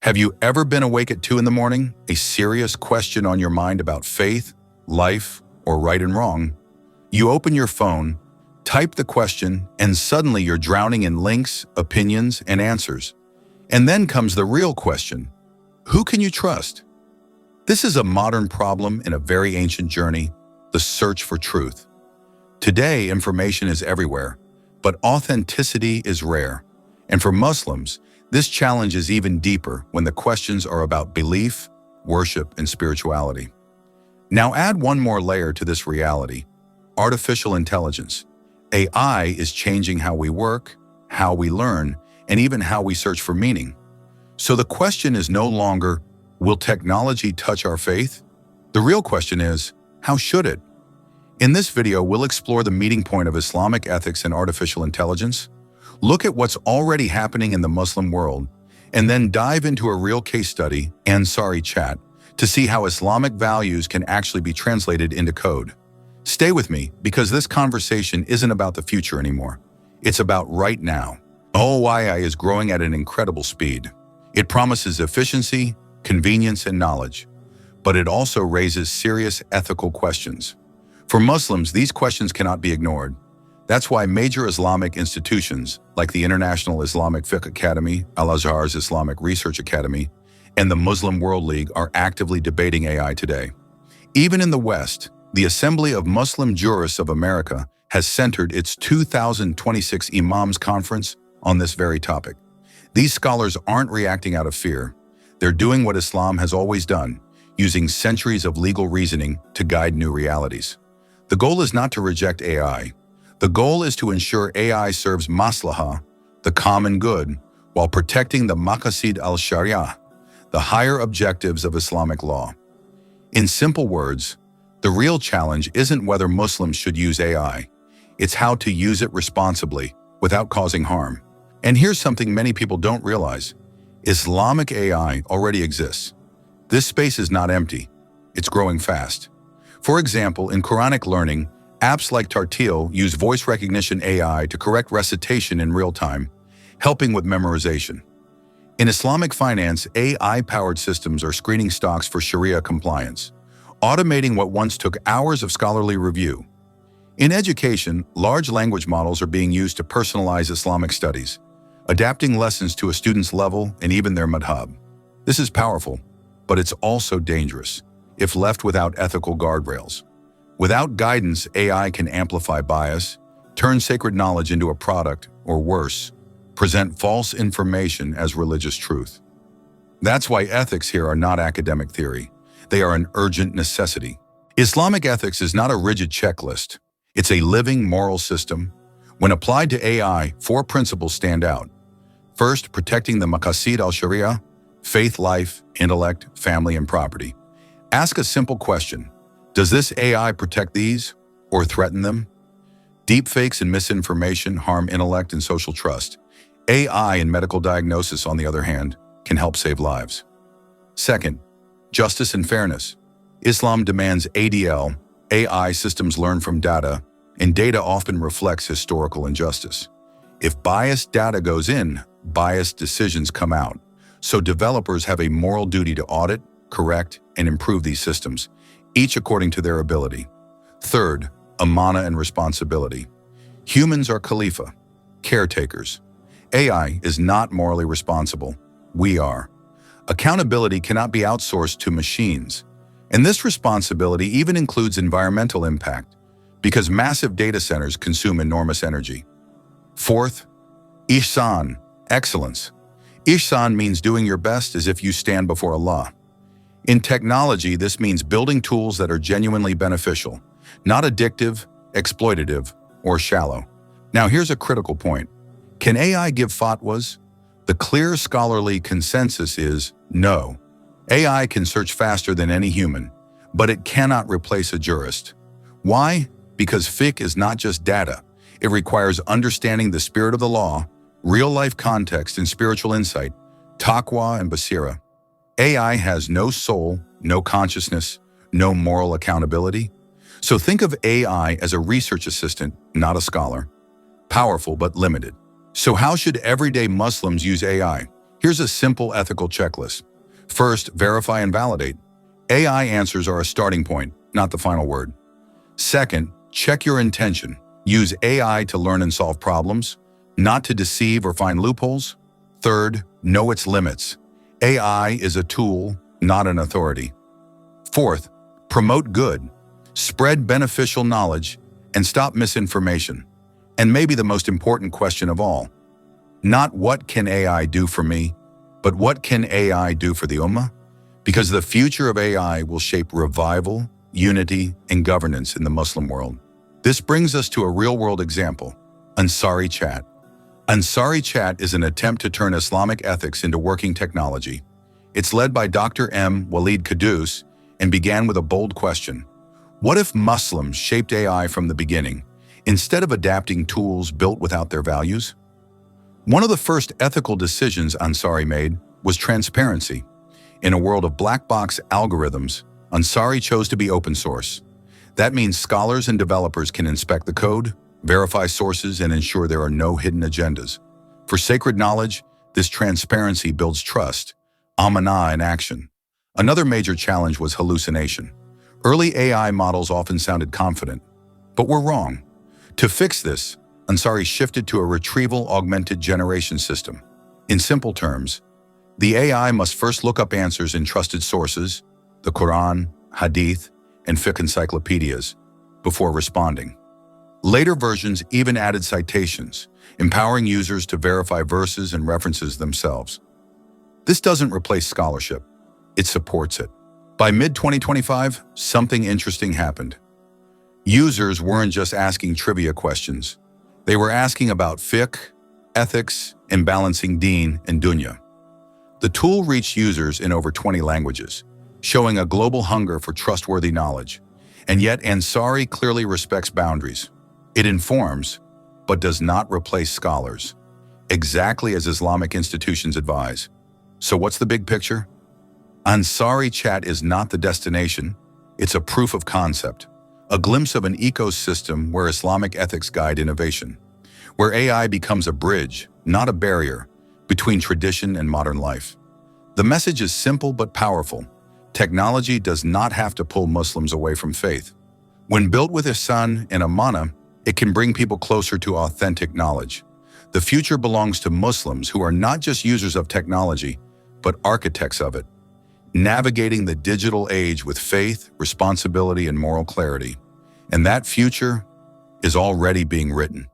Have you ever been awake at 2 in the morning? A serious question on your mind about faith, life, or right and wrong? You open your phone, type the question, and suddenly you're drowning in links, opinions, and answers. And then comes the real question: who can you trust? This is a modern problem in a very ancient journey, the search for truth. Today, information is everywhere, but authenticity is rare. And for Muslims, this challenge is even deeper when the questions are about belief, worship, and spirituality. Now add one more layer to this reality: artificial intelligence. AI is changing how we work, how we learn, and even how we search for meaning. So the question is no longer, will technology touch our faith? The real question is, how should it? In this video, we'll explore the meeting point of Islamic ethics and artificial intelligence, look at what's already happening in the Muslim world, and then dive into a real case study, Ansari chat, to see how Islamic values can actually be translated into code. Stay with me, because this conversation isn't about the future anymore. It's about right now. AI is growing at an incredible speed. It promises efficiency, convenience, and knowledge, but it also raises serious ethical questions. For Muslims, these questions cannot be ignored. That's why major Islamic institutions, like the International Islamic Fiqh Academy, Al-Azhar's Islamic Research Academy, and the Muslim World League are actively debating AI today. Even in the West, the Assembly of Muslim Jurists of America has centered its 2026 Imams Conference on this very topic. These scholars aren't reacting out of fear. They're doing what Islam has always done, using centuries of legal reasoning to guide new realities. The goal is not to reject AI. The goal is to ensure AI serves maslahah, the common good, while protecting the maqasid al-sharia, the higher objectives of Islamic law. In simple words, the real challenge isn't whether Muslims should use AI. It's how to use it responsibly, without causing harm. And here's something many people don't realize. Islamic AI already exists. This space is not empty. It's growing fast. For example, in Quranic learning, apps like Tartil use voice recognition AI to correct recitation in real time, helping with memorization. In Islamic finance, AI-powered systems are screening stocks for Sharia compliance, automating what once took hours of scholarly review. In education, large language models are being used to personalize Islamic studies, adapting lessons to a student's level and even their madhab. This is powerful, but it's also dangerous if left without ethical guardrails. Without guidance, AI can amplify bias, turn sacred knowledge into a product, or worse, present false information as religious truth. That's why ethics here are not academic theory. They are an urgent necessity. Islamic ethics is not a rigid checklist. It's a living moral system. When applied to AI, 4 principles stand out. First, protecting the maqasid al-sharia, faith, life, intellect, family, and property. Ask a simple question: does this AI protect these or threaten them? Deepfakes and misinformation harm intellect and social trust. AI in medical diagnosis, on the other hand, can help save lives. Second, justice and fairness. Islam demands ADL. AI systems learn from data, and data often reflects historical injustice. If biased data goes in, biased decisions come out. So developers have a moral duty to audit, correct, and improve these systems, each according to their ability. Third, amana and responsibility. Humans are khalifa, caretakers. AI is not morally responsible. We are. Accountability cannot be outsourced to machines. And this responsibility even includes environmental impact, because massive data centers consume enormous energy. Fourth, ihsan, excellence. Ihsan means doing your best as if you stand before Allah. In technology, this means building tools that are genuinely beneficial, not addictive, exploitative, or shallow. Now here's a critical point. Can AI give fatwas? The clear scholarly consensus is no. AI can search faster than any human, but it cannot replace a jurist. Why? Because fiqh is not just data. It requires understanding the spirit of the law, real-life context and spiritual insight, taqwa and basira. AI has no soul, no consciousness, no moral accountability. So think of AI as a research assistant, not a scholar. Powerful but limited. So how should everyday Muslims use AI? Here's a simple ethical checklist. First, verify and validate. AI answers are a starting point, not the final word. Second, check your intention. Use AI to learn and solve problems, not to deceive or find loopholes. Third, know its limits. AI is a tool, not an authority. Fourth, promote good. Spread beneficial knowledge and stop misinformation. And maybe the most important question of all, not what can AI do for me, but what can AI do for the Ummah? Because the future of AI will shape revival, unity, and governance in the Muslim world. This brings us to a real-world example, Ansari Chat. Ansari Chat is an attempt to turn Islamic ethics into working technology. It's led by Dr. M. Walid Qaddous and began with a bold question. What if Muslims shaped AI from the beginning, instead of adapting tools built without their values? One of the first ethical decisions Ansari made was transparency. In a world of black box algorithms, Ansari chose to be open source. That means scholars and developers can inspect the code, verify sources, and ensure there are no hidden agendas. For sacred knowledge, this transparency builds trust, amanah in action. Another major challenge was hallucination. Early AI models often sounded confident, but were wrong. To fix this, Ansari shifted to a retrieval-augmented generation system. In simple terms, the AI must first look up answers in trusted sources, the Quran, Hadith, and fiqh encyclopedias, before responding. Later versions even added citations, empowering users to verify verses and references themselves. This doesn't replace scholarship, it supports it. By mid-2025, something interesting happened. Users weren't just asking trivia questions. They were asking about fiqh, ethics, and balancing deen and dunya. The tool reached users in over 20 languages, showing a global hunger for trustworthy knowledge. And yet Ansari clearly respects boundaries. It informs, but does not replace scholars, exactly as Islamic institutions advise. So what's the big picture? Ansari Chat is not the destination, it's a proof of concept, a glimpse of an ecosystem where Islamic ethics guide innovation, where AI becomes a bridge, not a barrier, between tradition and modern life. The message is simple but powerful. Technology does not have to pull Muslims away from faith. When built with ihsan and amanah, it can bring people closer to authentic knowledge. The future belongs to Muslims who are not just users of technology, but architects of it, navigating the digital age with faith, responsibility, and moral clarity. And that future is already being written.